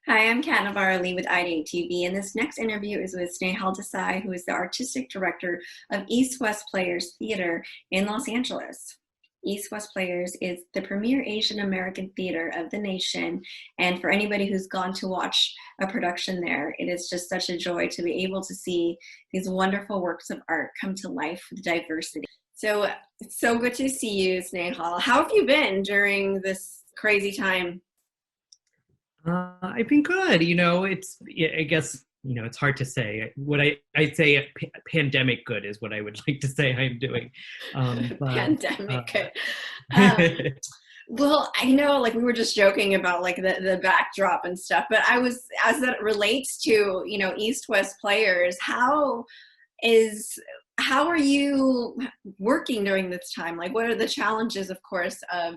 Hi, I'm Cat Navarro Lee with IdeateTV, and this next interview is with Snehal Desai, who is the Artistic Director of East West Players Theater in Los Angeles. East West Players is the premier Asian American theater of the nation, and for anybody who's gone to watch a production there, it is just such a joy to be able to see these wonderful works of art come to life with diversity. So it's so good to see you, Snehal. How have you been during this crazy time? I've been good. I guess, it's hard to say. I'd say pandemic good is what I would like to say I'm doing. But Pandemic. Um, well, I know, like we were just joking about like the backdrop and stuff, but I was, as that relates to, East West Players, is, how are you working during this time? Like, what are the challenges, of course, of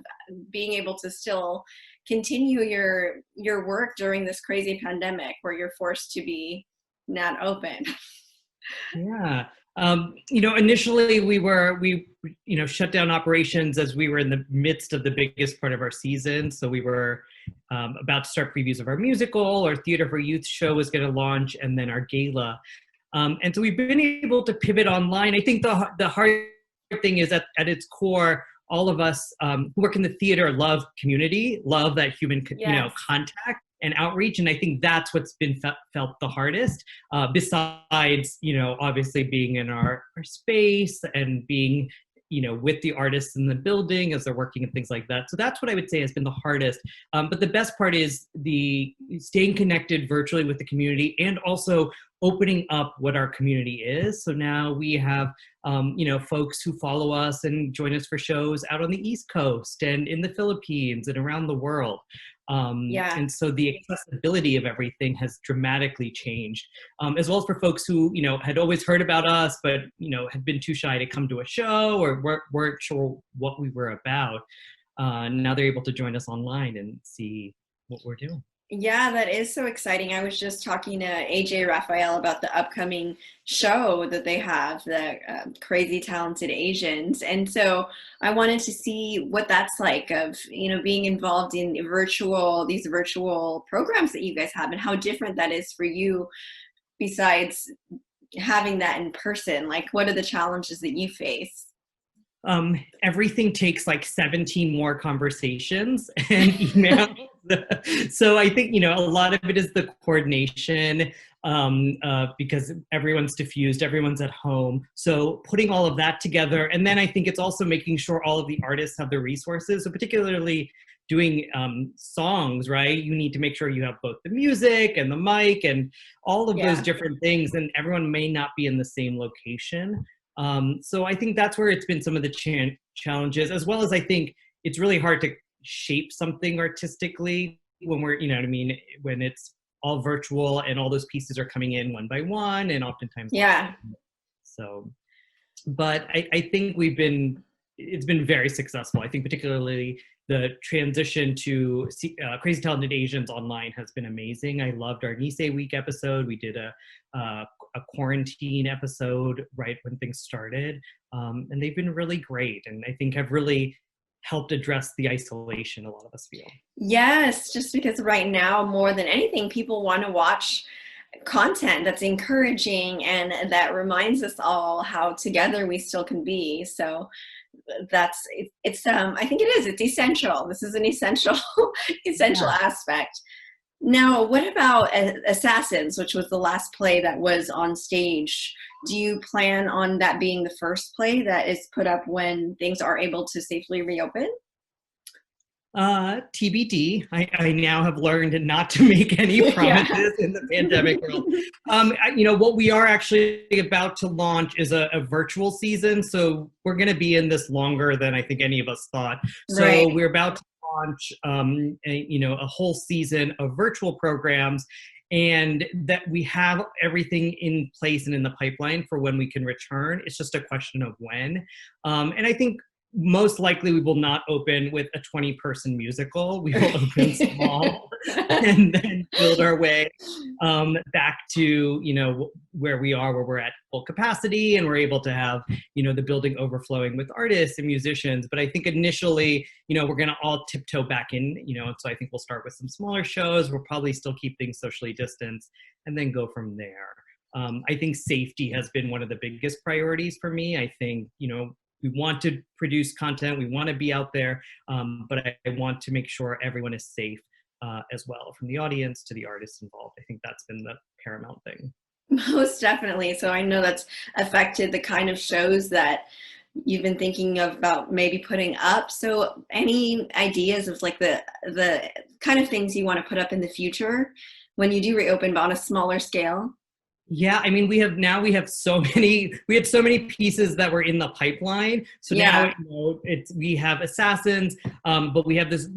being able to still continue your work during this crazy pandemic where you're forced to be not open? yeah. Initially we shut down operations as we were in the midst of the biggest part of our season. So we were about to start previews of our musical. Our Theater for Youth show was going to launch, and then our gala. And so we've been able to pivot online. I think the hard thing is that at its core, all of us who work in the theater love community, love that human, Yes. contact and outreach. And I think that's what's been felt the hardest, besides, obviously being in our space and being, with the artists in the building as they're working and things like that. So that's what I would say has been the hardest. But the best part is the staying connected virtually with the community, and also opening up what our community is. So now we have, folks who follow us and join us for shows out on the East Coast and in the Philippines and around the world. Yeah. And so the accessibility of everything has dramatically changed, as well as for folks who, had always heard about us, but, had been too shy to come to a show or weren't sure what we were about. Now they're able to join us online and see what we're doing. Yeah, that is so exciting. I was just talking to AJ Raphael about the upcoming show that they have, the Crazy Talented Asians. And so I wanted to see what that's like of, being involved in these virtual programs that you guys have, and how different that is for you besides having that in person. Like, what are the challenges that you face? Everything takes like 17 more conversations and emails. So I think, a lot of it is the coordination, because everyone's diffused, everyone's at home. So putting all of that together. And then I think it's also making sure all of the artists have the resources. So particularly doing songs, right? You need to make sure you have both the music and the mic and all of those Yeah. different things. And everyone may not be in the same location. So I think that's where it's been some of the challenges, as well as I think it's really hard to shape something artistically when we're, you know what I mean, when it's all virtual and all those pieces are coming in one by one and oftentimes. Yeah. So, but I think it's been very successful. I think particularly the transition to Crazy Talented Asians online has been amazing. I loved our Nisei Week episode. We did a quarantine episode right when things started, and they've been really great, and I think have really helped address the isolation a lot of us feel. Yes, just because right now, more than anything, people want to watch content that's encouraging and that reminds us all how together we still can be. So it's I think it's essential. This is an essential essential Yeah. aspect. Now, what about Assassins, which was the last play that was on stage? Do you plan on that being the first play that is put up when things are able to safely reopen? TBD. I now have learned not to make any Yeah. promises in the pandemic world. What we are actually about to launch is a virtual season. So we're going to be in this longer than I think any of us thought. So Right. we're about to launch, a whole season of virtual programs, and that we have everything in place and in the pipeline for when we can return. It's just a question of when. And I think most likely we will not open with a 20-person musical. We will open small and then build our way back to, where we are, where we're at full capacity and we're able to have, the building overflowing with artists and musicians. But I think initially, we're going to all tiptoe back in, so I think we'll start with some smaller shows. We'll probably still keep things socially distanced and then go from there. I think safety has been one of the biggest priorities for me. I think, we want to produce content, we want to be out there, but I want to make sure everyone is safe as well, from the audience to the artists involved. I think that's been the paramount thing. Most definitely. So I know that's affected the kind of shows that you've been thinking about maybe putting up. So any ideas of like the kind of things you want to put up in the future when you do reopen, but on a smaller scale? Yeah, I mean, we had so many pieces that were in the pipeline. So Yeah. now, we have Assassins, but we have this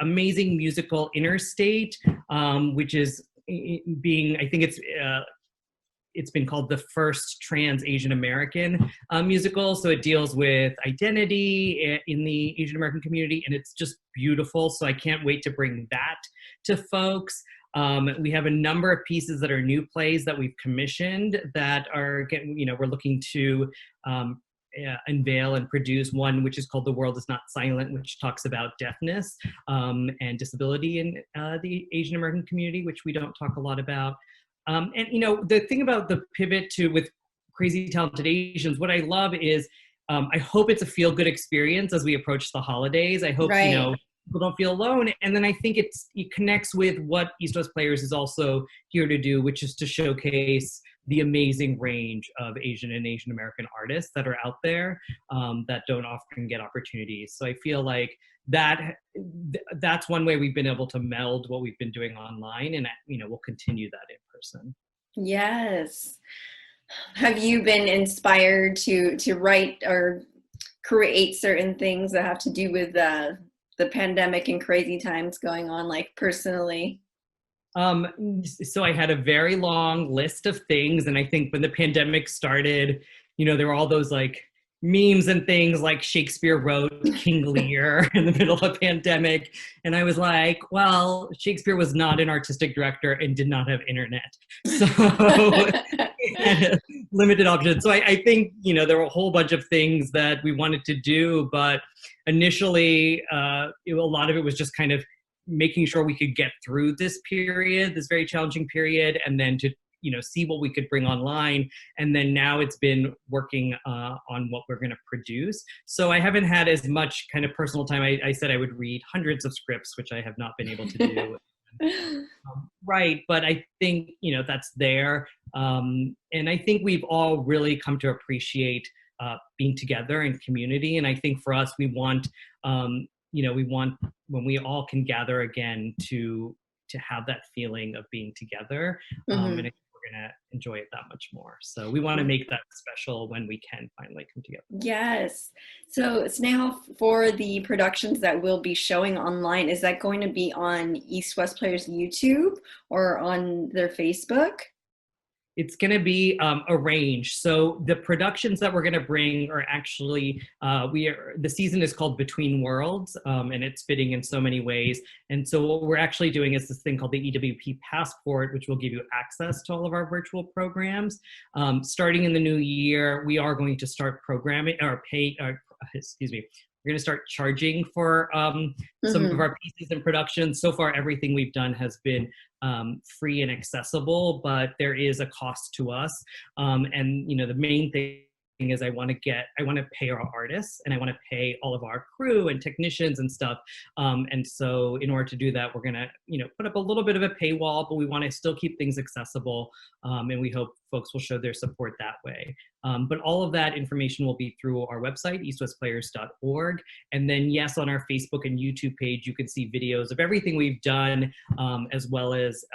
amazing musical Interstate, which is I think it's been called the first trans Asian American musical. So it deals with identity in the Asian American community, and it's just beautiful. So I can't wait to bring that to folks. We have a number of pieces that are new plays that we've commissioned that are getting, we're looking to unveil and produce one, which is called The World Is Not Silent, which talks about deafness and disability in the Asian American community, which we don't talk a lot about. And, the thing about the pivot with Crazy Talented Asians, what I love is I hope it's a feel-good experience as we approach the holidays. I hope, Right. people don't feel alone. And then I think it connects with what East West Players is also here to do, which is to showcase the amazing range of Asian and Asian American artists that are out there that don't often get opportunities. So I feel like that's one way we've been able to meld what we've been doing online, and we'll continue that in person. Yes. Have you been inspired to write or create certain things that have to do with the pandemic and crazy times going on, like personally? So I had a very long list of things, and I think when the pandemic started, there were all those like memes and things like Shakespeare wrote King Lear in the middle of a pandemic. And I was like, well, Shakespeare was not an artistic director and did not have internet. So limited options. So I think, there were a whole bunch of things that we wanted to do, but initially, a lot of it was just kind of making sure we could get through this period, this very challenging period, and then to see what we could bring online. And then now it's been working on what we're going to produce. So I haven't had as much kind of personal time. I said I would read hundreds of scripts, which I have not been able to do. Right. But I think, that's there. And I think we've all really come to appreciate being together in community. And I think for us, we want, we want when we all can gather again to have that feeling of being together. And I think we're going to enjoy it that much more. So we want to make that special when we can finally come together. Yes. So Snehal, for the productions that will be showing online, is that going to be on East West Players YouTube or on their Facebook? It's going to be arranged. So the productions that we're going to bring are actually, the season is called Between Worlds, and it's fitting in so many ways. And so what we're actually doing is this thing called the EWP Passport, which will give you access to all of our virtual programs. Starting in the new year, we are going to start programming or we're going to start charging for some of our pieces and productions. So far, everything we've done has been free and accessible, but there is a cost to us. And the main thing is I want to pay our artists, and I want to pay all of our crew and technicians and stuff. And so in order to do that, we're going to, put up a little bit of a paywall, but we want to still keep things accessible. And we hope folks will show their support that way. But all of that information will be through our website, eastwestplayers.org. And then, yes, on our Facebook and YouTube page, you can see videos of everything we've done, as well as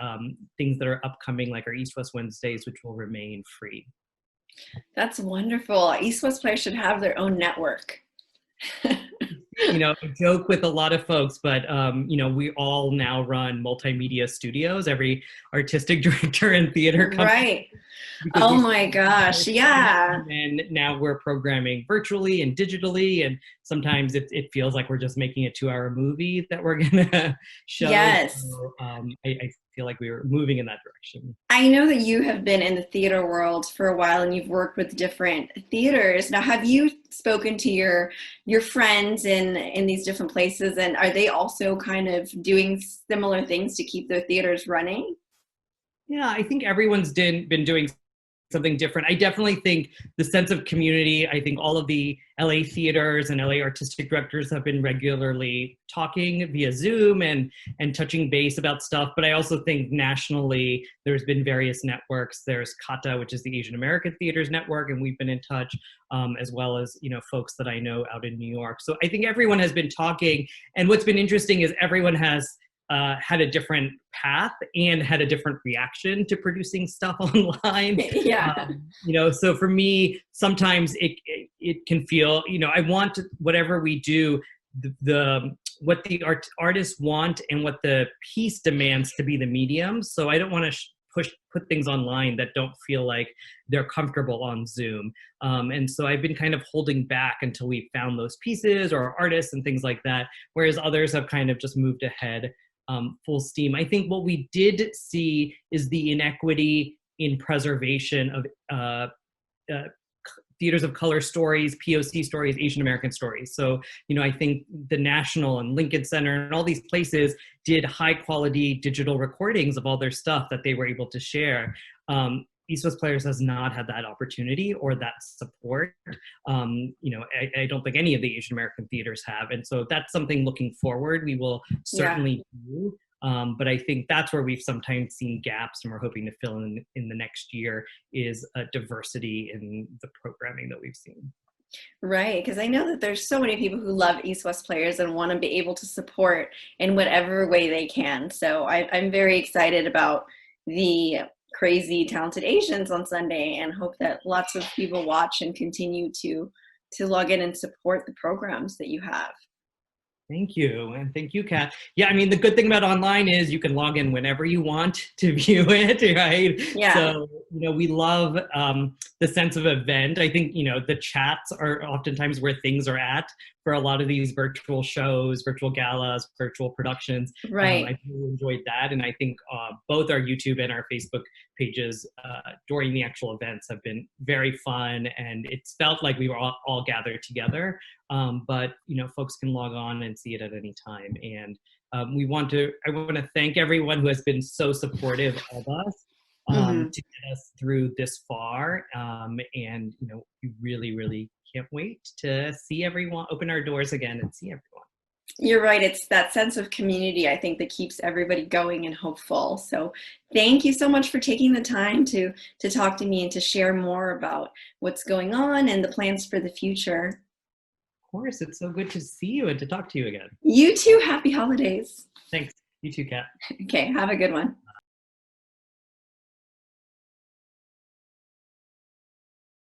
things that are upcoming, like our East West Wednesdays, which will remain free. That's wonderful. East West Players should have their own network. I joke with a lot of folks, but we all now run multimedia studios. Every artistic director and theater company because Oh we my gosh, yeah. and then now we're programming virtually and digitally, and sometimes it feels like we're just making a 2-hour movie that we're gonna show. Yes. So I feel like we were moving in that direction. I know that you have been in the theater world for a while and you've worked with different theaters. Now, have you spoken to your friends in these different places, and are they also kind of doing similar things to keep their theaters running? Yeah, I think everyone's been doing something different. I definitely think the sense of community, I think all of the LA theaters and LA artistic directors have been regularly talking via Zoom and touching base about stuff. But I also think nationally, there's been various networks. There's CATA, which is the Asian American Theaters Network, and we've been in touch, as well as, you know, folks that I know out in New York. So I think everyone has been talking. And what's been interesting is everyone has had a different path and had a different reaction to producing stuff online. Yeah. You know, so for me, sometimes it can feel, you know, I want whatever we do, the what the artists want and what the piece demands to be the medium. So I don't want to put things online that don't feel like they're comfortable on Zoom. And so I've been kind of holding back until we found those pieces or artists and things like that, whereas others have kind of just moved ahead full steam. I think what we did see is the inequity in preservation of theaters of color stories, POC stories, Asian American stories. So, you know, I think the National and Lincoln Center and all these places did high quality digital recordings of all their stuff that they were able to share. East West Players has not had that opportunity or that support. You know, I don't think any of the Asian American theaters have. And so that's something looking forward we will certainly do. But I think that's where we've sometimes seen gaps, and we're hoping to fill in the next year, is a diversity in the programming that we've seen. Right, because I know that there's so many people who love East West Players and want to be able to support in whatever way they can. So I'm very excited about the crazy talented Asians on Sunday, and hope that lots of people watch and continue to log in and support the programs that you have. Thank you. And thank you, Kat. Yeah, I mean, the good thing about online is you can log in whenever you want to view it, right? Yeah. So, you know, we love the sense of event. I think, you know, the chats are oftentimes where things are at for a lot of these virtual shows, virtual galas, virtual productions. Right. I really enjoyed that. And I think both our YouTube and our Facebook pages during the actual events have been very fun. And it's felt like we were all gathered together. But, you know, folks can log on and see it at any time. And I want to thank everyone who has been so supportive of us to get us through this far. And, you know, we really, really can't wait to see everyone, open our doors again and see everyone. You're right. It's that sense of community, I think, that keeps everybody going and hopeful. So thank you so much for taking the time to talk to me and to share more about what's going on and the plans for the future. Of course, it's so good to see you and to talk to you again. You too. Happy holidays. Thanks. You too, Kat. Okay, have a good one.